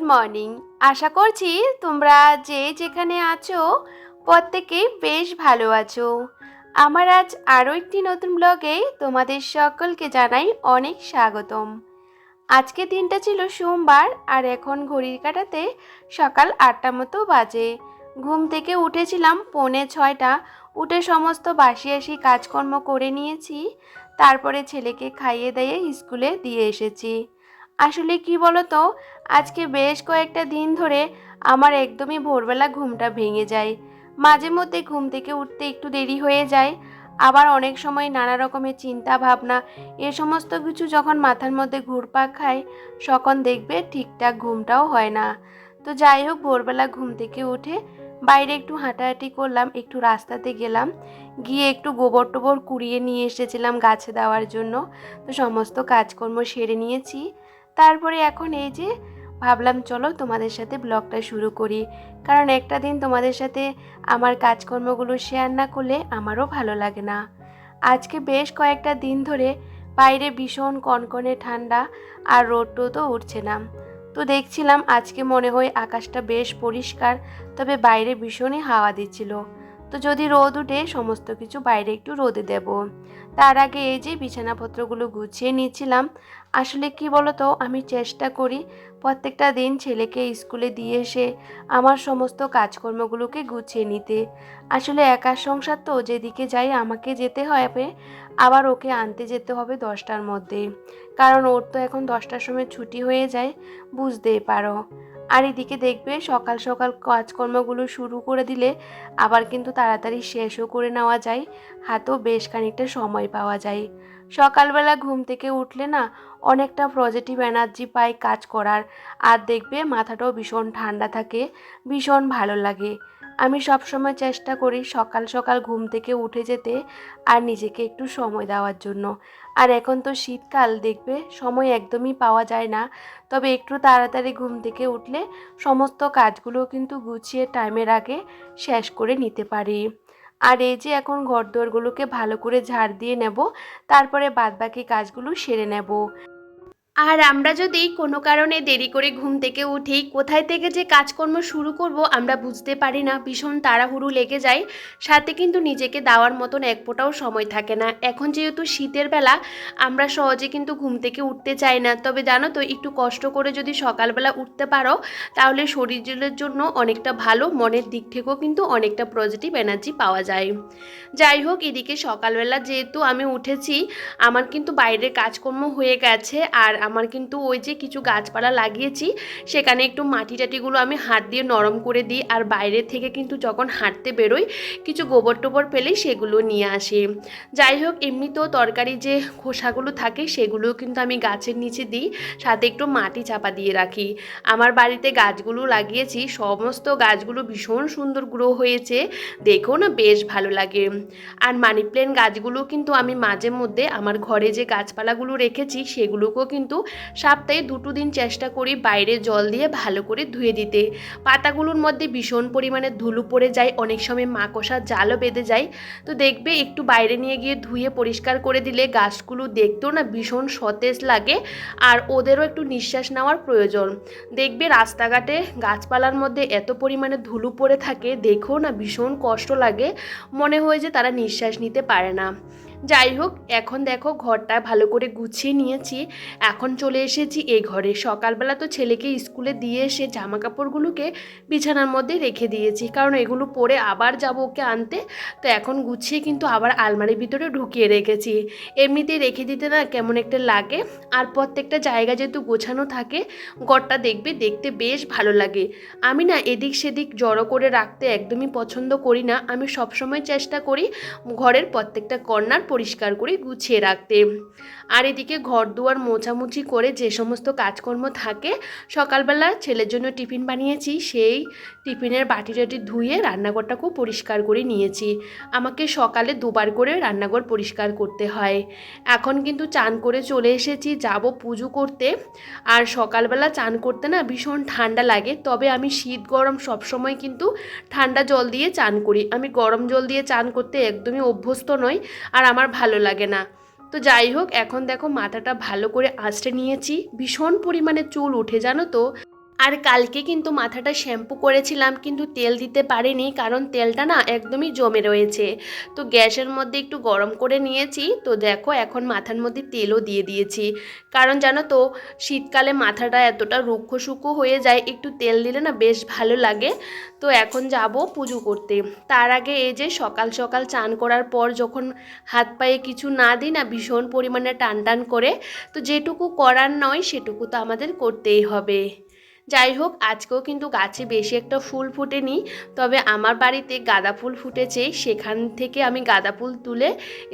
Morning. আশা করছি তোমরা যে যেখানে আছো প্রত্যেকেই বেশ ভালো আছো। আমার আজ আরও একটি নতুন ব্লগে তোমাদের সকলকে জানাই অনেক স্বাগতম। আজকে দিনটা ছিল সোমবার আর এখন ঘড়ির কাঁটাতে সকাল 8টা মতো বাজে। ঘুম থেকে উঠেছিলাম 6:45। উঠে সমস্ত বাসি কাজকর্ম করে নিয়েছি, তারপরে ছেলেকে খাইয়ে দিয়ে স্কুলে দিয়ে এসেছি। আসলে কি বলতো, আজকে বেশ কয়েকটা দিন ধরে আমার একদমই ভোরবেলা ঘুমটা ভেঙে যায়। মাঝে মধ্যে ঘুম থেকে উঠতে একটু দেরি হয়ে যায়, আবার অনেক সময় নানা রকমের চিন্তা ভাবনা এ সমস্ত কিছু যখন মাথার মধ্যে ঘুরপাক খায় তখন দেখবে ঠিকঠাক ঘুমটাও হয় না। তো যাই হোক, ভোরবেলা ঘুম থেকে উঠে বাইরে একটু হাঁটাহাঁটি করলাম, একটু রাস্তাতে গেলাম, গিয়ে একটু গোবর টোবর কুড়িয়ে নিয়ে এসেছিলাম গাছে দেওয়ার জন্য। তো সমস্ত কাজকর্ম সেরে নিয়েছি, তারপরে এখন এই যে ভাবলাম চলো তোমাদের সাথে ব্লগটা শুরু করি, কারণ একটা দিন তোমাদের সাথে আমার কাজকর্মগুলো শেয়ার না করলে আমারও ভালো লাগে না। আজকে বেশ কয়েকটা দিন ধরে বাইরে ভীষণ কনকনে ঠান্ডা, আর রোদ টোদও উঠছে না। তো দেখছিলাম আজকে মনে হয় আকাশটা বেশ পরিষ্কার, তবে বাইরে ভীষণই হাওয়া দিচ্ছিল। তো যদি রোদ উঠে সমস্ত কিছু বাইরে একটু রোদে দেব। তার আগে এই যে বিছানাপত্রগুলো গুছিয়ে নিচ্ছিলাম। আসলে কি বলতো, আমি চেষ্টা করি প্রত্যেকটা দিন ছেলেকে স্কুলে দিয়ে এসে আমার সমস্ত কাজকর্মগুলোকে গুছিয়ে নিতে। আসলে একার সংসার তো, যেদিকে যাই আমাকে যেতে হবে, আবার ওকে আনতে যেতে হবে 10টার মধ্যে, কারণ ওর তো এখন 10টার সময় ছুটি হয়ে যায়, বুঝতেই পারো। আর এদিকে দেখবে সকাল সকাল কাজকর্মগুলো শুরু করে দিলে আবার কিন্তু তাড়াতাড়ি শেষও করে নেওয়া যায়, হাতেও বেশ খানিকটা সময় পাওয়া যায়। সকালবেলা ঘুম থেকে উঠলে না অনেকটা পজিটিভ এনার্জি পাই কাজ করার, আর দেখবে মাথাটাও ভীষণ ঠান্ডা থাকে, ভীষণ ভালো লাগে। আমি সবসময় চেষ্টা করি সকাল সকাল ঘুম থেকে উঠে যেতে আর নিজেকে একটু সময় দেওয়ার জন্য। আর এখন তো শীতকাল, দেখবে সময় একদমই পাওয়া যায় না, তবে একটু তাড়াতাড়ি ঘুম থেকে উঠলে সমস্ত কাজগুলো কিন্তু গুছিয়ে টাইমের আগে শেষ করে নিতে পারি। আর এই যে এখন ঘরদোরগুলোকে ভালো করে ঝাড় দিয়ে নেব, তারপরে বাদবাকি কাজগুলো সেরে নেব। আর আমরা যদি কোনো কারণে দেরি করে ঘুম থেকে উঠি, কোথায় থেকে যে কাজকর্ম শুরু করব আমরা বুঝতে পারি না, ভীষণ তাড়াহুড়ো লেগে যায়, সাথে কিন্তু নিজেকে দেওয়ার মতন এক ফোঁটাও সময় থাকে না। এখন যেহেতু শীতের বেলা, আমরা সহজে কিন্তু ঘুম থেকে উঠতে চাই না, তবে জানো তো একটু কষ্ট করে যদি সকালবেলা উঠতে পারো তাহলে শরীরের জন্য অনেকটা ভালো, মনের দিক থেকেও কিন্তু অনেকটা পজিটিভ এনার্জি পাওয়া যায়। যাই হোক, এদিকে সকালবেলা যেহেতু আমি উঠেছি, আমার কিন্তু বাইরের কাজকর্ম হয়ে গেছে। আর আমার কিন্তু ওই যে কিছু গাছপালা লাগিয়েছি, সেখানে একটু মাটি টাটিগুলো আমি হাত দিয়ে নরম করে দিই, আর বাইরে থেকে কিন্তু যখন হাঁটতে বেরোই কিছু গোবর টোবর পেলেই সেগুলো নিয়ে আসি। যাই হোক, এমনিতেও তরকারি যে খোসাগুলো থাকে সেগুলোও কিন্তু আমি গাছের নিচে দিই, সাথে একটু মাটি চাপা দিয়ে রাখি। আমার বাড়িতে গাছগুলো লাগিয়েছি, সমস্ত গাছগুলো ভীষণ সুন্দর গ্রো হয়েছে, দেখেও না বেশ ভালো লাগে। আর মানি প্ল্যান্ট গাছগুলো কিন্তু আমি মাঝে মধ্যে আমার ঘরে যে গাছপালাগুলো রেখেছি সেগুলোকেও কিন্তু সপ্তাহে 2 দিন চেষ্টা করি বাইরে জল দিয়ে ভালো করে ধুয়ে দিতে। পাতাগুলোর মধ্যে ভীষণ পরিমাণে ধুলো পড়ে যায়, অনেক সময় মাকড়সার জালও বেঁধে যায়। তো দেখবে একটু বাইরে নিয়ে গিয়ে ধুয়ে পরিষ্কার করে দিলে গাছগুলো দেখতেও না ভীষণ সতেজ লাগে, আর ওদেরও একটু নিঃশ্বাস নেওয়ার প্রয়োজন। দেখবে রাস্তাঘাটে গাছপালার মধ্যে এত পরিমাণে ধুলো পড়ে থাকে, দেখেও না ভীষণ কষ্ট লাগে, মনে হয় যে তারা নিঃশ্বাস নিতে পারে না। যাই হোক, এখন দেখো ঘরটা ভালো করে গুছিয়ে নিয়েছি, এখন চলে এসেছি এই ঘরে। সকালবেলা তো ছেলেকে স্কুলে দিয়ে এসে জামা কাপড়গুলোকে বিছানার মধ্যে রেখে দিয়েছি, কারণ এগুলো পরে আবার যাব ওকে আনতে। তো এখন গুছিয়ে কিন্তু আবার আলমারির ভিতরে ঢুকিয়ে রেখেছি, এমনিতেই রেখে দিতে না কেমন একটা লাগে। আর প্রত্যেকটা জায়গা যেহেতু গোছানো থাকে, ঘরটা দেখবে দেখতে বেশ ভালো লাগে। আমি না এদিক সেদিক জড়ো করে রাখতে একদমই পছন্দ করি না, আমি সবসময় চেষ্টা করি ঘরের প্রত্যেকটা কর্নার পরিষ্কার করে গুছিয়ে রাখতে। আর এদিকে ঘর দুয়ার মোছামুছি করে যে সমস্ত কাজকর্ম থাকে, সকালবেলা ছেলের জন্য টিফিন বানিয়েছি, সেই টিফিনের বাটি টাটি ধুয়ে রান্নাঘরটাকেও পরিষ্কার করে নিয়েছি। আমাকে সকালে 2বার করে রান্নাঘর পরিষ্কার করতে হয়। এখন কিন্তু চান করে চলে এসেছি, যাব পুজো করতে। আর সকালবেলা চান করতে না ভীষণ ঠান্ডা লাগে, তবে আমি শীত গরম সবসময় কিন্তু ঠান্ডা জল দিয়ে চান করি, আমি গরম জল দিয়ে চান করতে একদমই অভ্যস্ত নই, আর আমার ভালো লাগে না। তো যাই হোক, এখন দেখো মাথাটা ভালো করে আঁচড়ে নিয়েছি, ভীষণ পরিমাণে চুল উঠে জানো তো। আর কালকে কিন্তু মাথাটা শ্যাম্পু করেছিলাম, কিন্তু তেল দিতে পারিনি কারণ তেলটা না একদমই জমে রয়েছে। তো গ্যাসের মধ্যে একটু গরম করে নিয়েছি, তো দেখো এখন মাথার মধ্যে তেলও দিয়ে দিয়েছি। কারণ জানো তো শীতকালে মাথাটা এতটা রুক্ষ শুক্ষ হয়ে যায়, একটু তেল দিলে না বেশ ভালো লাগে। তো এখন যাব পুজো করতে। তার আগে এই যে সকাল সকাল চান করার পর যখন হাত পায়ে কিছু না দিই না ভীষণ পরিমাণে টান টান করে, তো যেটুকু করার নয় সেটুকু তো আমাদের করতেই হবে। যাই হোক, আজকেও কিন্তু গাছে বেশি একটা ফুল ফোটেনি, তবে আমার বাড়িতে গাঁদা ফুল ফুটেছে, সেখান থেকে আমি গাঁদা ফুল তুলে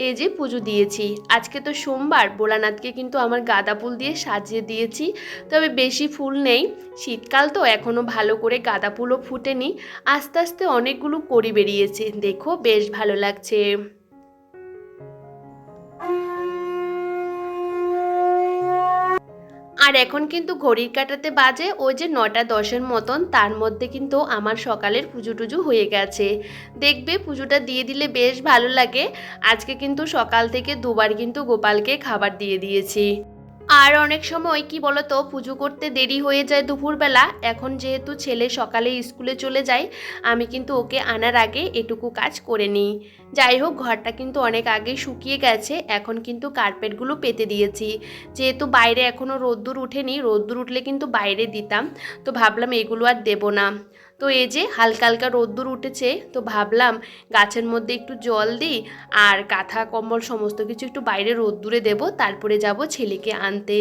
এই যে পুজো দিয়েছি। আজকে তো সোমবার, ভোলানাথকে কিন্তু আমার গাঁদা ফুল দিয়ে সাজিয়ে দিয়েছি, তবে বেশি ফুল নেই, শীতকাল তো এখনও ভালো করে গাঁদা ফুলও ফুটেনি। আস্তে আস্তে অনেকগুলো কড়ি বেরিয়েছে, দেখো বেশ ভালো লাগছে। আর এখন কিন্তু ঘড়ির কাঁটাতে বাজে ওই যে 9টা 10-এর মতন, তার মধ্যে কিন্তু আমার সকালের পুজো টুজো হয়ে গেছে। দেখবে পুজোটা দিয়ে দিলে বেশ ভালো লাগে। আজকে কিন্তু সকাল থেকে দুবার কিন্তু গোপালকে খাবার দিয়ে দিয়েছি। আর অনেক সময় কি বলতো পুজো করতে দেরি হয়ে যায় দুপুরবেলা, এখন যেহেতু ছেলে সকালে স্কুলে চলে যায়, আমি কিন্তু ওকে আনার আগে এটুকু কাজ করে নিই। যাই হোক, ঘরটা কিন্তু অনেক আগেই শুকিয়ে গেছে, এখন কিন্তু কার্পেটগুলো পেতে দিয়েছি। যেহেতু বাইরে এখনও রোদ্দুর উঠেনি, রোদ্দুর উঠলে কিন্তু বাইরে দিতাম, তো ভাবলাম এগুলো আর দেবো না। তো এই যে হালকা হালকা রোদ্দুর উঠেছে, তো ভাবলাম গাছের মধ্যে একটু জল দিই আর কাঁথা কম্বল সমস্ত কিছু একটু বাইরে রোদ্দুরে দেবো, তারপরে যাব ছেলেকে আনতে।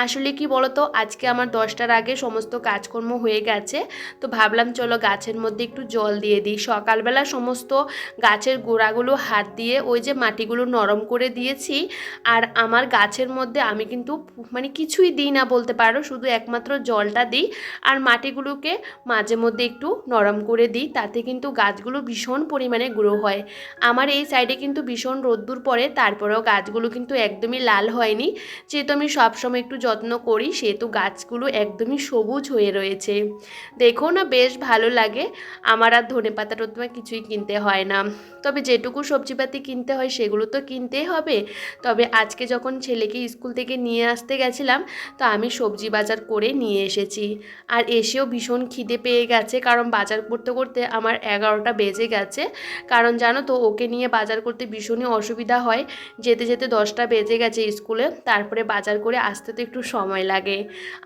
আসলে কি বলতো আজকে আমার 10টার আগে সমস্ত কাজকর্ম হয়ে গেছে, তো ভাবলাম চলো গাছের মধ্যে একটু জল দিয়ে দিই। সকালবেলা সমস্ত গাছের গোড়াগুলো হাত দিয়ে ওই যে মাটিগুলো নরম করে দিয়েছি। আর আমার গাছের মধ্যে আমি কিন্তু মানে কিছুই দিই না বলতে পারো, শুধু একমাত্র জলটা দিই আর মাটিগুলোকে মাঝে মধ্যে একটু নরম করে দিই, তাতে কিন্তু গাছগুলো ভীষণ পরিমাণে গ্রো হয়। আমার এই সাইডে কিন্তু ভীষণ রোদ্দুর পড়ে, তারপরেও গাছগুলো কিন্তু একদমই লাল হয়নি। যেহেতু আমি সবসময় একটু যত্ন করি, সেহেতু গাছগুলো একদমই সবুজ হয়ে রয়েছে। দেখো না বেশ ভালো লাগে। আমার আর ধনেপাতা টনেপাতা কিছুই কিনতে হয় না, তবে যেটুকু সবজিপাতি কিনতে হয় সেগুলো তো কিনতেই হবে। তবে আজকে যখন ছেলেকে স্কুল থেকে নিয়ে আসতে গেছিলাম, তো আমি সবজি বাজার করে নিয়ে এসেছি। আর এসেও ভীষণ খিদে পেয়ে গেছে, কারণ বাজার করতে করতে আমার 11টা বেজে গেছে। কারণ জানো তো ওকে নিয়ে বাজার করতে ভীষণই অসুবিধা হয়, যেতে যেতে 10টা বেজে গেছে স্কুলে, তারপরে বাজার করে আসতে তো একটু সময় লাগে।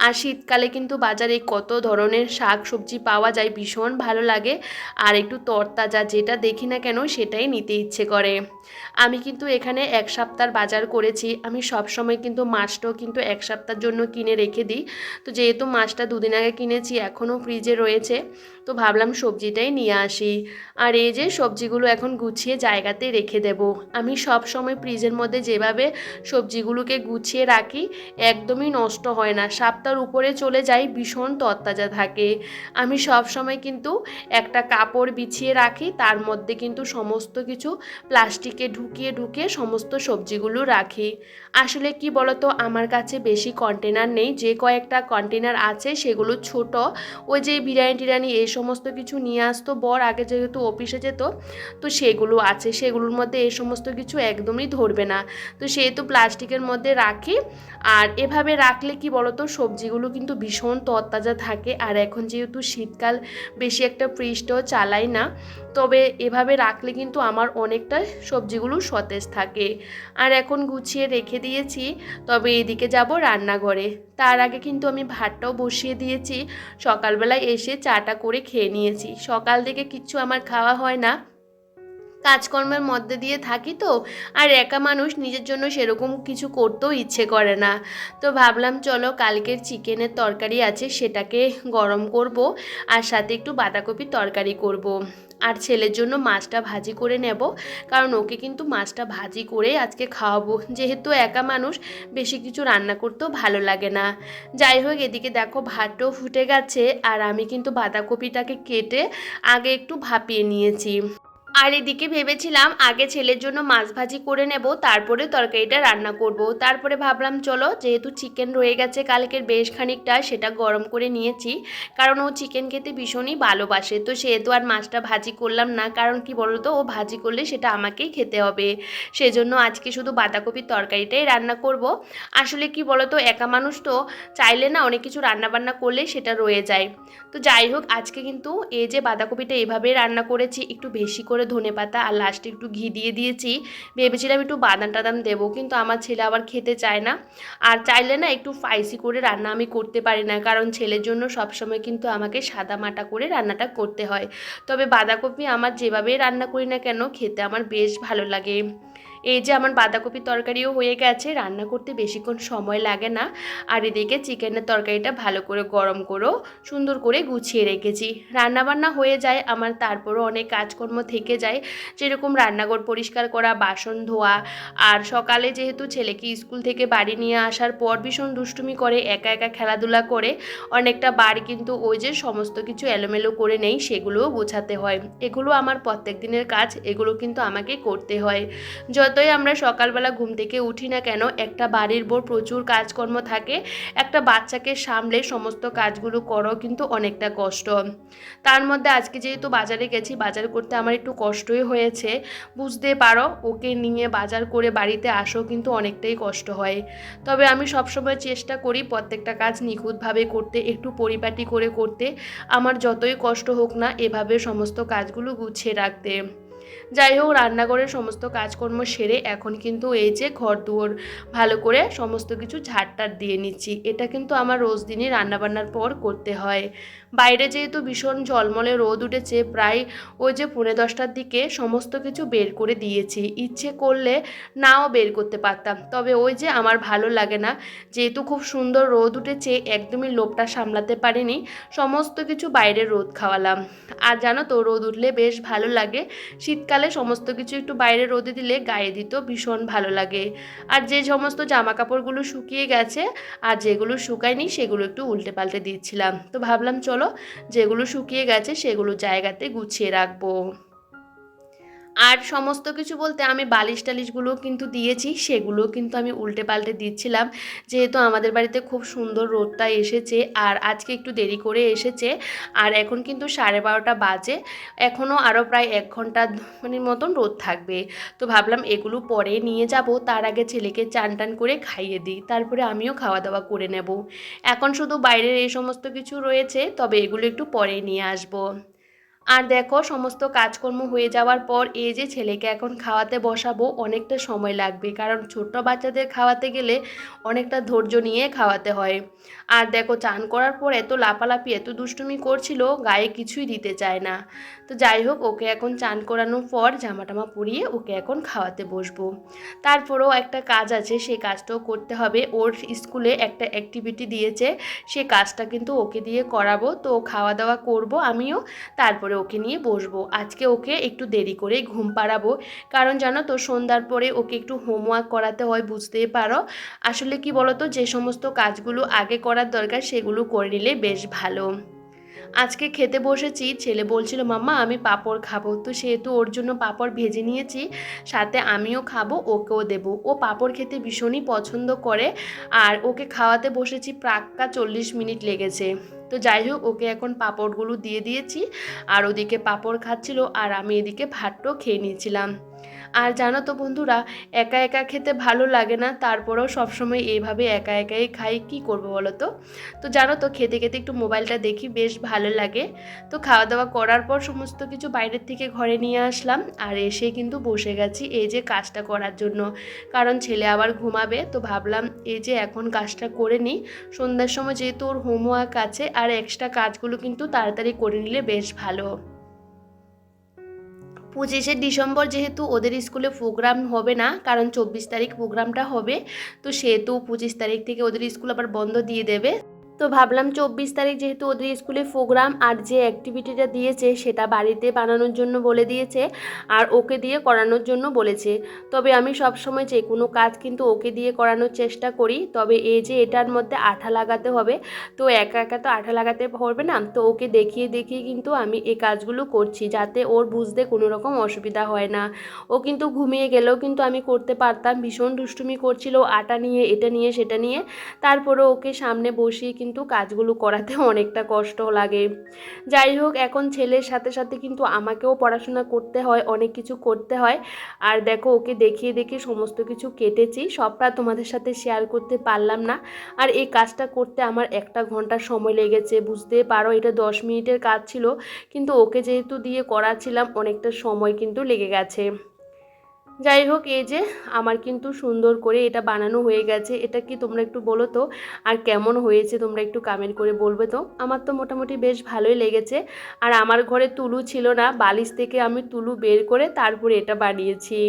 আর শীতকালে কিন্তু বাজারে কত ধরনের শাক সবজি পাওয়া যায়, ভীষণ ভালো লাগে। আর একটু তরতাজা যেটা দেখি না কেন সেটাই নিতে ইচ্ছে করে। আমি কিন্তু এখানে 1 সপ্তাহ বাজার করেছি। আমি সব সময় কিন্তু মাছটাও কিন্তু 1 সপ্তাহের জন্য কিনে রেখে দিই। তো যেহেতু মাছটা দুদিন আগে কিনেছি, এখনও ফ্রিজে রয়েছে, তো ভাবলাম সবজিটাই নিয়ে আসি। আর এই যে সবজিগুলো এখন গুছিয়ে জায়গাতে রেখে দেব। আমি সব সময় ফ্রিজের মধ্যে যেভাবে সবজিগুলোকে গুছিয়ে রাখি, একদমই নষ্ট হয় না, সপ্তাহের উপরে চলে যায়, ভীষণ তরতাজা থাকে। আমি সব সময় কিন্তু একটা কাপড় বিছিয়ে রাখি, তার মধ্যে কিন্তু সমস্ত কিছু প্লাস্টিকে ঢুকিয়ে ঢুকিয়ে সমস্ত সবজিগুলো রাখি। আসলে কি বলতো আমার কাছে বেশি কন্টেনার নেই, যে কয়েকটা কন্টেনার আছে সেগুলো ছোট। ওই যে বিরিয়ানি টিরিয়ানি এই সমস্ত কিছু নিয়ে আসতো বর, আগে যেহেতু অফিসে যেত, তো সেগুলো আছে, সেগুলোর মধ্যে এই সমস্ত কিছু একদমই ধরবে না, তো সেহেতু প্লাস্টিকের মধ্যে রাখি। আর এভাবে রাখলে কি বলতো সবজিগুলো কিন্তু ভীষণ তরতাজা থাকে। আর এখন যেহেতু শীতকাল, বেশি একটা ফ্রিজটাও চালাই না, তবে এভাবে রাখলে কিন্তু আমার অনেকটা সবজিগুলো সতেজ থাকে। আর এখন গুছিয়ে রেখে দিয়েছি, তবে এদিকে যাব রান্নাঘরে। তার আগে কিন্তু আমি ভাতটাও বসিয়ে দিয়েছি। সকালবেলায় এসে চাটা করে খেয়ে নিয়েছি, সকাল থেকে কিচ্ছু আমার খাওয়া হয় না, কাজকর্মের মধ্যে দিয়ে থাকি তো। আর একা মানুষ, নিজের জন্য সেরকম কিছু করতেও ইচ্ছে করে না। তো ভাবলাম চলো কালকের চিকেনের তরকারি আছে সেটাকে গরম করব, আর সাথে একটু বাঁধাকপির তরকারি করব। আর ছেলের জন্য মাছটা ভাজি করে নেব, কারণ ওকে কিন্তু মাছটা ভাজি করে আজকে খাওয়াবো, যেহেতু একা মানুষ বেশি কিছু রান্না করতেও ভালো লাগে না। যাই হোক, এদিকে দেখো ভাতটাও ফুটে গেছে, আর আমি কিন্তু বাঁধাকপিটাকে কেটে আগে একটু ভাপিয়ে নিয়েছি। আর এদিকে ভেবেছিলাম আগে ছেলের জন্য মাছ ভাজি করে নেব, তারপরে তরকারিটা রান্না করব। তারপরে ভাবলাম চলো, যেহেতু চিকেন রয়ে গেছে কালকের বেশ খানিকটা, সেটা গরম করে নিয়েছি, কারণ ও চিকেন খেতে ভীষণই ভালোবাসে। তো সেহেতু আর মাছটা ভাজি করলাম না, কারণ কি বলতো, ও ভাজি করলে সেটা আমাকেই খেতে হবে। সেজন্য আজকে শুধু বাঁধাকপির তরকারিটাই রান্না করব। আসলে কি বলতো, একা মানুষ তো, চাইলে না অনেক কিছু রান্না বান্না করলে সেটা রয়ে যায়। তো যাই হোক, আজকে কিন্তু এই যে বাঁধাকপিটা এভাবেই রান্না করেছি, একটু বেশি করে ধনেপাতা আর লাস্টে একটু ঘি দিয়ে দিয়েছি। ভেবেছিলাম একটু বাদাম টাদাম দেবো, কিন্তু আমার ছেলে আবার খেতে চায় না। আর চাইলে না একটু স্পাইসি করে রান্না আমি করতে পারি না, কারণ ছেলের জন্য সবসময় কিন্তু আমাকে সাদা মাটা করে রান্নাটা করতে হয়। তবে বাঁধাকপি আমার যেভাবেই রান্না করি না কেন, খেতে আমার বেশ ভালো লাগে। এই যে আমার বাঁধাকপির তরকারিও হয়ে গেছে, রান্না করতে বেশিক্ষণ সময় লাগে না। আর এদিকে চিকেনের তরকারিটা ভালো করে গরম করেও সুন্দর করে গুছিয়ে রেখেছি। রান্নাবান্না হয়ে যায় আমার, তারপরও অনেক কাজকর্ম থেকে যায়, যেরকম রান্নাঘর পরিষ্কার করা, বাসন ধোয়া। আর সকালে যেহেতু ছেলেকে স্কুল থেকে বাড়ি নিয়ে আসার পর ভীষণ দুষ্টুমি করে, একা একা খেলাধুলা করে, অনেকটা বাড়ি কিন্তু ওই যে সমস্ত কিছু এলোমেলো করে নেই, সেগুলোও গোছাতে হয়। এগুলো আমার প্রত্যেক দিনের কাজ, এগুলো কিন্তু আমাকে করতে হয়। যতই আমরা সকালবেলা ঘুম থেকে উঠি না কেন, একটা বাড়ির বউ প্রচুর কাজকর্ম থাকে, একটা বাচ্চাকে সামলে সমস্ত কাজগুলো করো কিন্তু অনেকটা কষ্ট। তার মধ্যে আজকে যেহেতু বাজারে গেছি, বাজার করতে আমার একটু কষ্টই হয়েছে। বুঝতে পারো, ওকে নিয়ে বাজার করে বাড়িতে আসো কিন্তু অনেকটাই কষ্ট হয়। তবে আমি সবসময় চেষ্টা করি প্রত্যেকটা কাজ নিখুঁতভাবে করতে, একটু পরিপাটি করে করতে। আমার যতই কষ্ট হোক না, এভাবে সমস্ত কাজগুলো গুছিয়ে রাখতে। যাই হোক, রান্নাঘরের সমস্ত কাজকর্ম সেরে এখন কিন্তু এই যে ঘর দুয়ার ভালো করে সমস্ত কিছু ঝাড়টার দিয়ে নিচ্ছি। এটা কিন্তু আমার রোজ দিনই রান্নাবান্নার পর করতে হয়। বাইরে যেহেতু ভীষণ ঝলমলে রোদ উঠেছে, প্রায় ওই যে 10:30টার দিকে সমস্ত কিছু বের করে দিয়েছি। ইচ্ছে করলে নাও বের করতে পারতাম, তবে ওই যে আমার ভালো লাগে না, যেহেতু খুব সুন্দর রোদ উঠেছে, একদমই লোভটা সামলাতে পারিনি, সমস্ত কিছু বাইরে রোদ খাওয়ালাম। আর জানো তো, রোদ উঠলে বেশ ভালো লাগে। শীতকালে সমস্ত কিছু একটু বাইরে রোদে দিলে গায়ে দিতেও ভীষণ ভালো লাগে। আর যে সমস্ত জামা কাপড়গুলো শুকিয়ে গেছে আর যেগুলো শুকায়নি, সেগুলো একটু উল্টে পাল্টে দিচ্ছিলাম। তো ভাবলাম চলো, যেগুলো শুকিয়ে গেছে সেগুলো জায়গাতে গুছিয়ে রাখবো। আর সমস্ত কিছু বলতে আমি বালিশ টালিশগুলোও কিন্তু দিয়েছি, সেগুলোও কিন্তু আমি উল্টে পাল্টে দিচ্ছিলাম, যেহেতু আমাদের বাড়িতে খুব সুন্দর রোদটা এসেছে। আর আজকে একটু দেরি করে এসেছে, আর এখন কিন্তু 12:30 বাজে, এখনও আরও প্রায় 1 ঘন্টা মানে মতন রোদ থাকবে। তো ভাবলাম এগুলো পরে নিয়ে যাব, তার আগে ছেলেকে চান টান করে খাইয়ে দিই, তারপরে আমিও খাওয়া দাওয়া করে নেব। এখন শুধু বাইরের এই সমস্ত কিছু রয়েছে, তবে এগুলো একটু পরে নিয়ে আসবো। আর দেখো, সমস্ত কাজকর্ম হয়ে যাওয়ার পর এই যে ছেলেকে এখন খাওয়াতে বসাবো, অনেকটা সময় লাগবে, কারণ ছোট্ট বাচ্চাদের খাওয়াতে গেলে অনেকটা ধৈর্য নিয়ে খাওয়াতে হয়। আর দেখো, চান করার পর এত লাফালাফি, এত দুষ্টুমি করছিল, গায়ে কিছুই দিতে চায় না। তো যাই হোক, ওকে এখন চান করানোর পর জামা টামা পরিয়ে ওকে এখন খাওয়াতে বসবো। তারপরেও একটা কাজ আছে, সেই কাজটাও করতে হবে। ওর স্কুলে একটা অ্যাক্টিভিটি দিয়েছে, সে কাজটা কিন্তু ওকে দিয়ে করাবো। তো খাওয়া দাওয়া করব আমিও, তারপরে ওকে নিয়ে বসবো। আজকে ওকে একটু দেরি করে ঘুম পাড়াবো, কারণ জানো তো, সন্ধ্যার পরে ওকে একটু হোমওয়ার্ক করাতে হয়, বুঝতেই পারো। আসলে কি বলতো, যে সমস্ত কাজগুলো আগে করার দরকার সেগুলো করে নিলে বেশ ভালো। আজকে খেতে বসেছি, ছেলে বলছিল মাম্মা আমি পাঁপড় খাবো, তো সেহেতু ওর জন্য পাঁপড় ভেজে নিয়েছি, সাথে আমিও খাবো, ওকেও দেবো। ও পাঁপড় খেতে ভীষণই পছন্দ করে। আর ওকে খাওয়াতে বসেছি, প্রাক্কা 40 মিনিট লেগেছে। তো যাই হোক, ওকে এখন পাঁপড়গুলো দিয়ে দিয়েছি, আর ওদিকে পাঁপড় খাচ্ছিল, আর আমি এদিকে ভাতটাও খেয়ে নিয়েছিলাম। আর জানো তো বন্ধুরা, একা একা খেতে ভালো লাগে না, তারপরেও সবসময় এইভাবে একা একাই খাই, কি করবো বলো তো। তো জানো তো, খেতে খেতে একটু মোবাইলটা দেখি, বেশ ভালো লাগে। তো খাওয়া দাওয়া করার পর সমস্ত কিছু বাইরের থেকে ঘরে নিয়ে আসলাম, আর এসে কিন্তু বসে গেছি এই যে কাজটা করার জন্য, কারণ ছেলে আবার ঘুমাবে। তো ভাবলাম এই যে এখন কাজটা করে নিই, সন্ধ্যার সময় যেহেতু ওর হোমওয়ার্ক আছে, আর এক্সট্রা কাজগুলো কিন্তু তাড়াতাড়ি করে নিলে বেশ ভালো। 25শে ডিসেম্বর যেহেতু ওদের স্কুলে প্রোগ্রাম হবে না, কারণ 24 তারিখ প্রোগ্রামটা হবে, তো সেহেতু 25 তারিখ থেকে ওদের স্কুল আবার বন্ধ দিয়ে দেবে। তো ভাবলাম 24 তারিখ যেহেতু ওদের স্কুলে প্রোগ্রাম, আর যে অ্যাক্টিভিটিটা দিয়েছে সেটা বাড়িতে বানানোর জন্য বলে দিয়েছে আর ওকে দিয়ে করানোর জন্য বলেছে। তবে আমি সব সময় যে কোনো কাজ কিন্তু ওকে দিয়ে করানোর চেষ্টা করি। তবে এই যে এটার মধ্যে আঠা লাগাতে হবে, তো একা একা তো আঠা লাগাতে পারবে না, তো ওকে দেখিয়ে দেখিয়ে কিন্তু আমি এই কাজগুলো করছি যাতে ওর বুঝতে কোনো রকম অসুবিধা হয় না। ও কিন্তু ঘুমিয়ে গেলেও কিন্তু আমি করতে পারতাম, ভীষণ দুষ্টুমি করছিল আটা নিয়ে এটা নিয়ে সেটা নিয়ে। তারপরে ওকে সামনে বসিয়ে কিন্তু কাজগুলো করাতে অনেকটা কষ্ট লাগে। যাই হোক, এখন ছেলের সাথে সাথে কিন্তু আমাকেও পড়াশোনা করতে হয়, অনেক কিছু করতে হয়। আর দেখো ওকে দেখিয়ে দেখিয়ে সমস্ত কিছু কেটেছি, সবটা তোমাদের সাথে শেয়ার করতে পারলাম না। আর এই কাজটা করতে আমার 1 ঘন্টা সময় লেগেছে, বুঝতে পারো এটা 10 মিনিটের কাজ ছিল, কিন্তু ওকে যেহেতু দিয়ে করাচ্ছিলাম অনেকটা সময় কিন্তু লেগে গেছে। যাই হোক, এই যে আমার কিন্তু সুন্দর করে এটা বানানো হয়ে গেছে। এটা কি তোমরা একটু বলো তো, আর কেমন হয়েছে তোমরা একটু কমেন্ট করে বলবে তো। আমার তো মোটামুটি বেশ ভালোই লেগেছে। আর আমার ঘরে তুলু ছিল না, বালিশ থেকে আমি তুলু বের করে তারপরে এটা বানিয়েছি।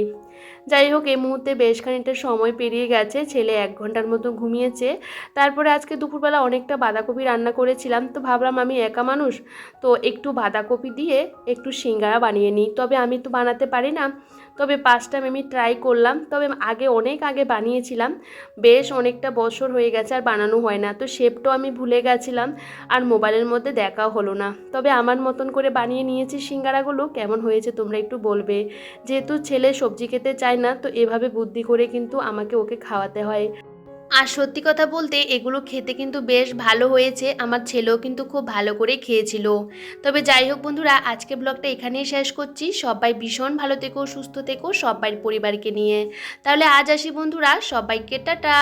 যাই হোক, এই মুহূর্তে বেশ খানিকটা সময় পেরিয়ে গেছে, ছেলে 1 ঘন্টার মতো ঘুমিয়েছে। তারপরে আজকে দুপুরবেলা অনেকটা বাঁধাকপি রান্না করেছিলাম, তো ভাবলাম আমি একা মানুষ, তো একটু বাঁধাকপি দিয়ে একটু সিঙ্গারা বানিয়ে নিই। তবে আমি তো বানাতে পারি না, তবে 5টা আমি ট্রাই করলাম। তবে অনেক আগে বানিয়েছিলাম, বেশ অনেকটা বছর হয়ে গেছে আর বানানো হয় না, তো শেপটাও আমি ভুলে গেছিলাম আর মোবাইলের মধ্যে দেখাও হলো না। তবে আমার মতন করে বানিয়ে নিয়েছি সিঙ্গারাগুলো, কেমন হয়েছে তোমরা একটু বলবে। যেহেতু ছেলে সবজি খেতে চায় না, তো এভাবে বুদ্ধি করে কিন্তু আমাকে ওকে খাওয়াতে হয়। আর সত্যি কথা বলতে এগুলো খেতে কিন্তু বেশ ভালো হয়েছে, আমার ছেলেও কিন্তু খুব ভালো করে খেয়েছিল। তবে যাই হোক বন্ধুরা, আজকে ব্লগটা এখানেই শেষ করছি। সবাই ভীষণ ভালো থেকো, সুস্থ থেকো সবাই পরিবারকে নিয়ে। তাহলে আজ আসি বন্ধুরা, সবাইকে টাটা।